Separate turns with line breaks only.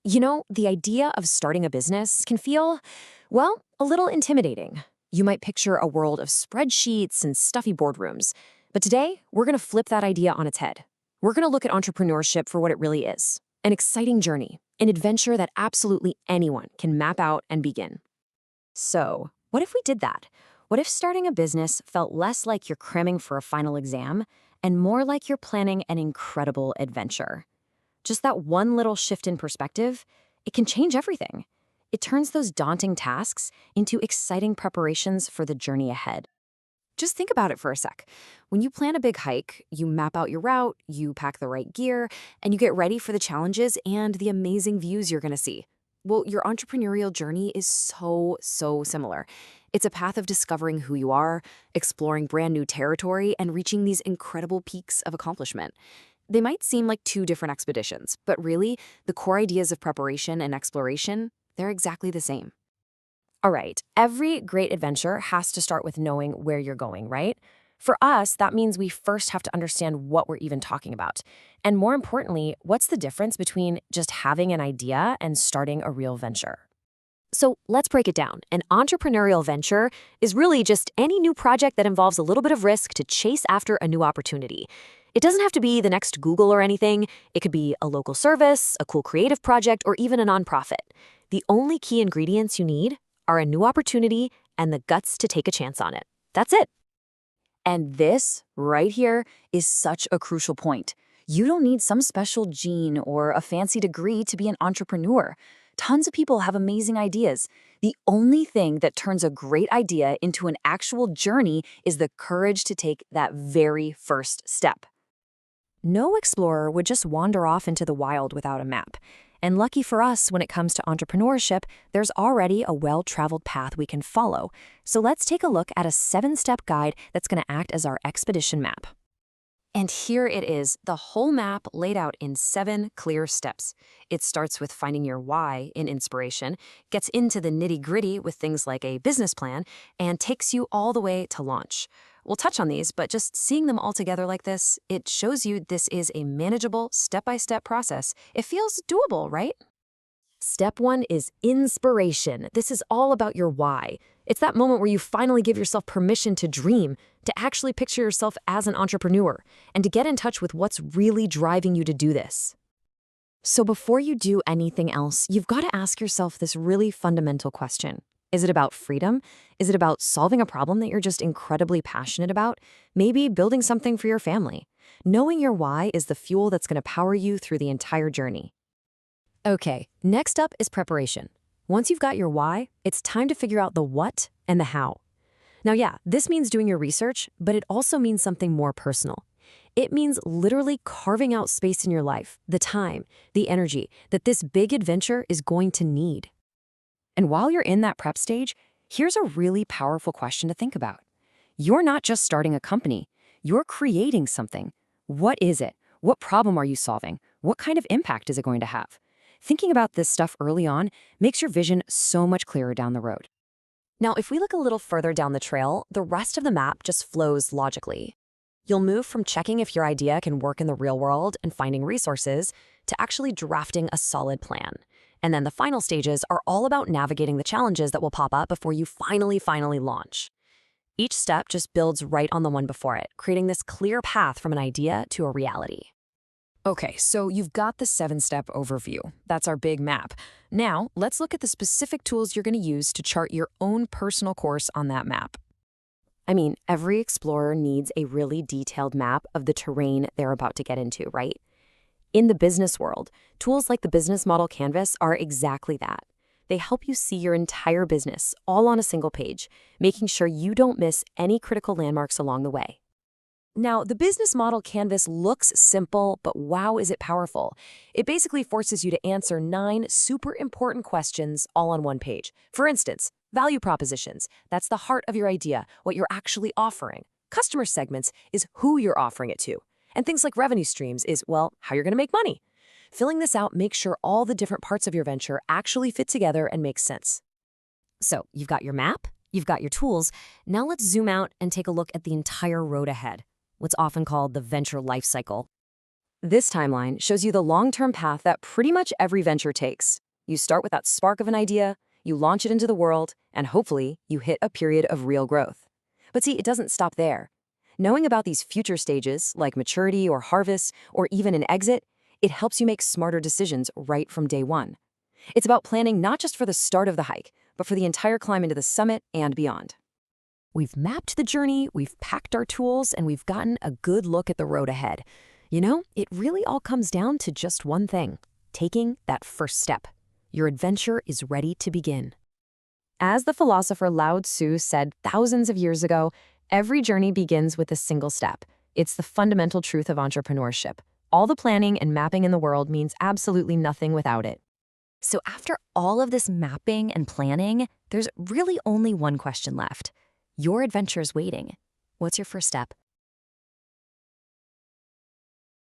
The idea of starting a business can feel, well, a little intimidating. You might picture a world of spreadsheets and stuffy boardrooms. But today, we're going to flip that idea on its head. We're going to look at entrepreneurship for what it really is: an exciting journey, an adventure that absolutely anyone can map out and begin. So, what if we did that? What if starting a business felt less like you're cramming for a final exam and more like you're planning an incredible adventure? Just that one little shift in perspective, it can change everything. It turns those daunting tasks into exciting preparations for the journey ahead. Just think about it for a sec. When you plan a big hike, you map out your route, you pack the right gear, and you get ready for the challenges and the amazing views you're going to see. Well, your entrepreneurial journey is so similar. It's a path of discovering who you are, exploring brand new territory, and reaching these incredible peaks of accomplishment. They might seem like two different expeditions, but really, the core ideas of preparation and exploration, they're exactly the same. All right, every great adventure has to start with knowing where you're going, right? For us, that means we first have to understand what we're even talking about. And more importantly, what's the difference between just having an idea and starting a real venture? So let's break it down. An entrepreneurial venture is really just any new project that involves a little bit of risk to chase after a new opportunity. It doesn't have to be the next Google or anything. It could be a local service, a cool creative project, or even a nonprofit. The only key ingredients you need are a new opportunity and the guts to take a chance on it. That's it. And this right here is such a crucial point. You don't need some special gene or a fancy degree to be an entrepreneur. Tons of people have amazing ideas. The only thing that turns a great idea into an actual journey is the courage to take that very first step. No explorer would just wander off into the wild without a map. And lucky for us, when it comes to entrepreneurship, there's already a well-traveled path we can follow. So let's take a look at a 7-step guide that's going to act as our expedition map. And here it is, the whole map laid out in 7 clear steps. It starts with finding your why in inspiration, gets into the nitty-gritty with things like a business plan, and takes you all the way to launch. We'll touch on these, but just seeing them all together like this, it shows you this is a manageable, step-by-step process. It feels doable, right? Step 1 is inspiration. This is all about your why. It's that moment where you finally give yourself permission to dream, to actually picture yourself as an entrepreneur, and to get in touch with what's really driving you to do this. So before you do anything else, you've got to ask yourself this really fundamental question. Is it about freedom? Is it about solving a problem that you're just incredibly passionate about? Maybe building something for your family. Knowing your why is the fuel that's going to power you through the entire journey. Okay, next up is preparation. Once you've got your why, it's time to figure out the what and the how. Now, yeah, this means doing your research, but it also means something more personal. It means literally carving out space in your life, the time, the energy that this big adventure is going to need. And while you're in that prep stage, here's a really powerful question to think about. You're not just starting a company, you're creating something. What is it? What problem are you solving? What kind of impact is it going to have? Thinking about this stuff early on makes your vision so much clearer down the road. Now, if we look a little further down the trail, the rest of the map just flows logically. You'll move from checking if your idea can work in the real world and finding resources to actually drafting a solid plan. And then the final stages are all about navigating the challenges that will pop up before you finally launch. Each step just builds right on the one before it, creating this clear path from an idea to a reality. Okay, so you've got the 7-step overview. That's our big map. Now, let's look at the specific tools you're going to use to chart your own personal course on that map. I mean, every explorer needs a really detailed map of the terrain they're about to get into, right? In the business world, tools like the business model canvas are exactly that. They help you see your entire business all on a single page, making sure you don't miss any critical landmarks along the way. Now, the business model canvas looks simple, but wow, is it powerful. It basically forces you to answer 9 super important questions all on one page. For instance, value propositions, that's the heart of your idea, what you're actually offering. Customer segments is who you're offering it to. And things like revenue streams is, well, how you're going to make money. Filling this out makes sure all the different parts of your venture actually fit together and make sense. So, you've got your map, you've got your tools. Now let's zoom out and take a look at the entire road ahead, what's often called the venture life cycle. This timeline shows you the long-term path that pretty much every venture takes. You start with that spark of an idea, you launch it into the world, and hopefully you hit a period of real growth. But see, it doesn't stop there. Knowing about these future stages, like maturity or harvest, or even an exit, it helps you make smarter decisions right from day one. It's about planning not just for the start of the hike, but for the entire climb into the summit and beyond. We've mapped the journey, we've packed our tools, and we've gotten a good look at the road ahead. You know, it really all comes down to just one thing: taking that first step. Your adventure is ready to begin. As the philosopher Lao Tzu said thousands of years ago, every journey begins with a single step. It's the fundamental truth of entrepreneurship. All the planning and mapping in the world means absolutely nothing without it.
So after all of this mapping and planning, there's really only one question left. Your adventure is waiting. What's your first step?